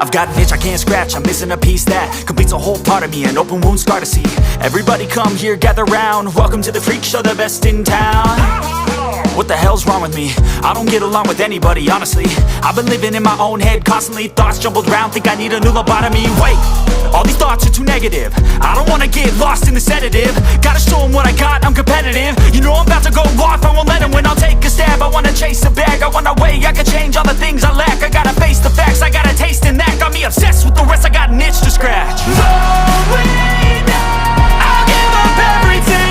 I've got an itch I can't scratch, I'm missing a piece that completes a whole part of me, an open wound scar to see. Everybody come here, gather round, welcome to the freak show, the best in town. What the hell's wrong with me? I don't get along with anybody, honestly. I've been living in my own head constantly, thoughts jumbled round, think I need a new lobotomy. Wait, all these thoughts are too negative, I don't wanna get lost in the sedative. Gotta show them what I got, I'm competitive. You know I'm about to go off, I won't let them win, I'll take a stab. I wanna chase a bag, I want a way I can change all the things I lack. I gotta face the facts, I got a taste in that. Got me obsessed with the rest, I got an itch to scratch. Going down, I'll give up everything.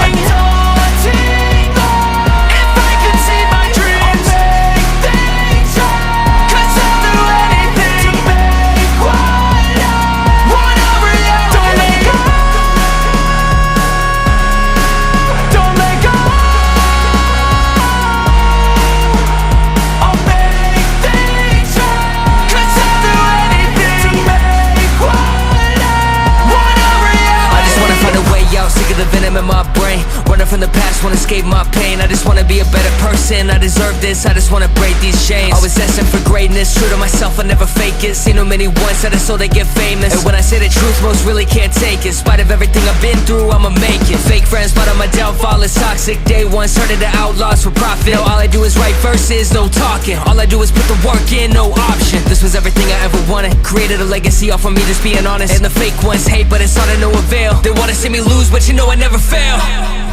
The venom in my brain, running from the past, wanna escape my pain. I just wanna be a better person, I deserve this, I just wanna break these chains. Always asking for greatness, true to myself, I never fake it. Seen too many once, that is so they get famous. And when I say the truth, most really can't take it. In spite of everything I've been through, I'ma make it. Fake friends, but on my downfall is toxic. Day one, started to outlaws for profit. Now all I do is write verses, no talking. All I do is put the work in, no option. This was everything I ever wanted, created a legacy off of me just being honest. And the fake ones hate, but it's all to no avail. They wanna see me lose, but you know I never fail.